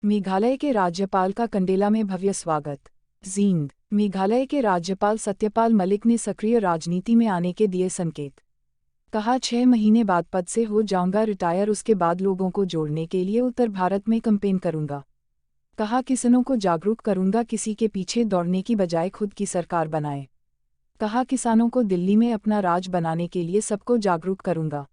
मेघालय के राज्यपाल का कंडेला में भव्य स्वागत। जींद। मेघालय के राज्यपाल सत्यपाल मलिक ने सक्रिय राजनीति में आने के दिए संकेत। कहा 6 महीने बाद पद से हो जाऊंगा रिटायर, उसके बाद लोगों को जोड़ने के लिए उत्तर भारत में कैंपेन करूंगा। कहा किसानों को जागरूक करूंगा, किसी के पीछे दौड़ने की बजाय खुद की सरकार बनाए। कहा किसानों को दिल्ली में अपना राज बनाने के लिए सबको जागरूक करूंगा,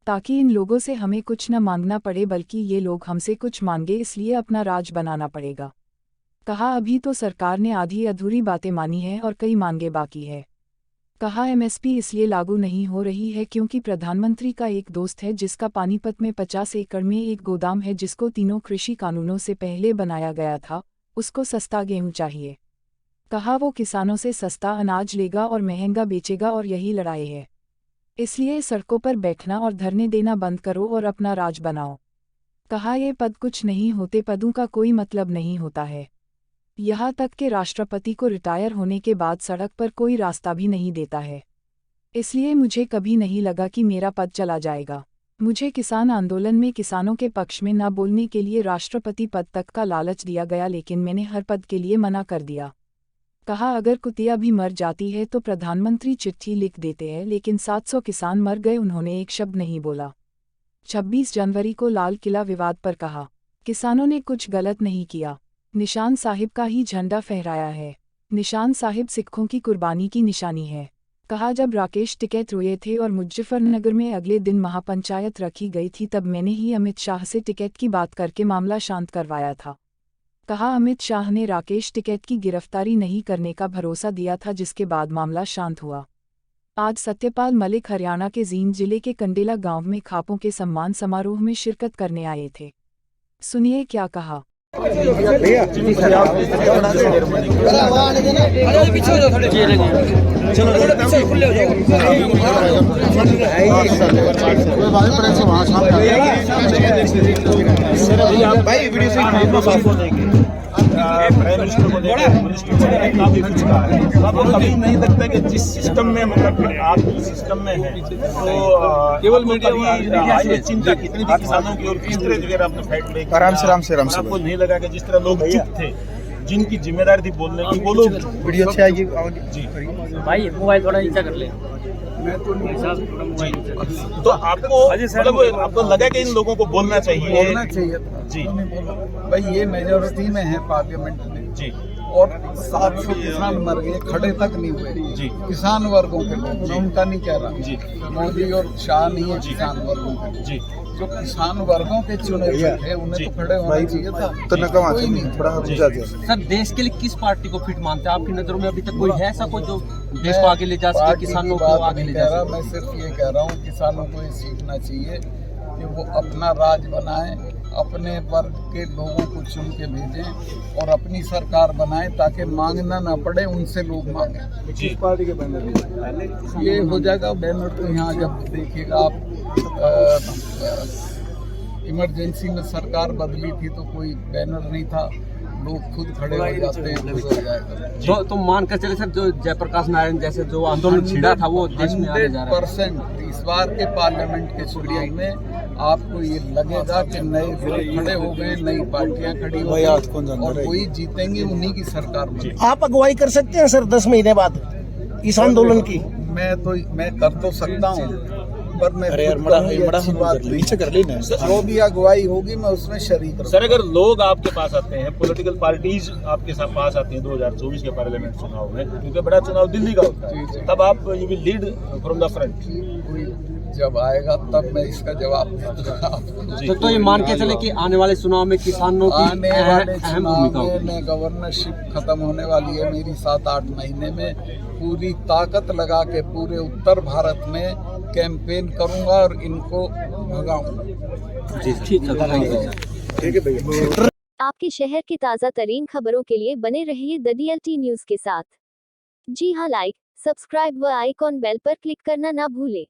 ताकि इन लोगों से हमें कुछ न मांगना पड़े बल्कि ये लोग हमसे कुछ मांगे, इसलिए अपना राज बनाना पड़ेगा। कहा अभी तो सरकार ने आधी अधूरी बातें मानी है और कई मांगे बाकी है। कहा एमएसपी इसलिए लागू नहीं हो रही है क्योंकि प्रधानमंत्री का एक दोस्त है जिसका पानीपत में 50 एकड़ में एक गोदाम है जिसको तीनों कृषि कानूनों से पहले बनाया गया था, उसको सस्ता गेहूं चाहिए। कहा वो किसानों से सस्ता अनाज लेगा और महंगा बेचेगा और यही लड़ाई है, इसलिए सड़कों पर बैठना और धरने देना बंद करो और अपना राज बनाओ। कहा ये पद कुछ नहीं होते, पदों का कोई मतलब नहीं होता है। यहाँ तक कि राष्ट्रपति को रिटायर होने के बाद सड़क पर कोई रास्ता भी नहीं देता है, इसलिए मुझे कभी नहीं लगा कि मेरा पद चला जाएगा। मुझे किसान आंदोलन में किसानों के पक्ष में न बोलने के लिए राष्ट्रपति पद तक का लालच दिया गया, लेकिन मैंने हर पद के लिए मना कर दिया। कहा अगर कुतिया भी मर जाती है तो प्रधानमंत्री चिट्ठी लिख देते हैं, लेकिन 700 किसान मर गए, उन्होंने एक शब्द नहीं बोला। 26 जनवरी को लाल किला विवाद पर कहा किसानों ने कुछ गलत नहीं किया, निशान साहिब का ही झंडा फहराया है। निशान साहिब सिखों की कुर्बानी की निशानी है। कहा जब राकेश टिकैत रोए थे और मुजफ्फरनगर में अगले दिन महापंचायत रखी गई थी तब मैंने ही अमित शाह से टिकैत की बात करके मामला शांत करवाया था। कहा अमित शाह ने राकेश टिकैत की गिरफ्तारी नहीं करने का भरोसा दिया था, जिसके बाद मामला शांत हुआ। आज सत्यपाल मलिक हरियाणा के जींद जिले के कंडेला गांव में खापों के सम्मान समारोह में शिरकत करने आए थे। सुनिए क्या कहा। प्राइम मिनिस्टर को काफी कुछ कहा है। आपको कभी नहीं लगता कि जिस सिस्टम में मतलब आप जिस सिस्टम में हैं तो केवल मीडिया चिंता कितनी भी किसानों की और किस तरह जो है आपने फाइट ले आराम से आपको नहीं लगा कि जिस तरह लोग चुप थे, जिनकी जिम्मेदारी थी बोलने की, वो लोग वीडियो अच्छी आएगी जी भाई मोबाइल थोड़ा नीचा कर ले। तो आपको मतलब आपको लगा कि इन लोगों को बोलना चाहिए जी भाई, ये मेजोरिटी में है पार्लियामेंट में जी, और 700 किसान मर गए, खड़े तक नहीं हुए जी। किसान वर्गों के लोग, मैं उनका नहीं कह रहा जी। मोदी और शाह नहीं है किसान वर्गों के जी। जो किसान वर्गों के चुने थे उन्हें तो खड़े होना चाहिए था, तो कोई नहीं थोड़ा। सर देश के लिए किस पार्टी को फिट मानते हैं आपकी नजरों में? अभी तक कोई है ऐसा कोई जो देश को आगे ले जा सके, किसानों को आगे ले जा सके? मैं सिर्फ ये कह रहा हूँ किसानों को ये सीखना चाहिए कि वो अपना राज बनाएं, अपने वर्ग के लोगों को चुन के भेजें और अपनी सरकार बनाएं ताकि मांगना ना पड़े, उनसे लोग मांगे। जिस पार्टी के बैनर ये हो जाएगा बैनर तो यहाँ जब देखिएगा आप, इमरजेंसी में सरकार बदली थी तो कोई बैनर नहीं था, लोग खुद खड़े हो जाते हैं, खुद हो जाएगा। तो मान कर चले सर, जो जयप्रकाश नारायण जैसे जो आंदोलन छिड़ा था वो देश में आने जा रहा है। 100% इस बार के पार्लियामेंट के चुनाव में आपको ये लगेगा कि नए लोग खड़े हो गए, नई पार्टियां खड़ी हो गई और कोई जीतेंगे, उन्हीं की सरकार बनेगी। आप अगुवाई कर सकते हैं सर 10 महीने बाद इस आंदोलन की? मैं कर तो सकता हूँ, पर मैं अच्छी बात पीछे कर लेना, जो भी अगुवाई होगी मैं उसमें शरीक रहूंगा। सर अगर लोग आपके पास आते हैं, पॉलिटिकल पार्टीज आपके साथ पास आती हैं 2024 के पार्लियामेंट चुनाव में, क्योंकि बड़ा चुनाव दिल्ली का होता है, तब आप you will lead from the front. जब आएगा तब मैं इसका जवाब दूंगा। तो ये मान के चले कि आने वाले चुनाव में किसानों की आने वाले अहम चुनाव भूमिका में गवर्नरशिप खत्म होने वाली है मेरी 7-8 महीने में, पूरी ताकत लगा के पूरे उत्तर भारत में कैंपेन करूंगा और इनको भगाऊंगा। ठीक है भैया। आपके शहर की ताज़ा तरीन खबरों के लिए बने रहिए द DLT न्यूज़ के साथ। जी हाँ, लाइक, सब्सक्राइब व आइकॉन बेल पर क्लिक करना ना भूले।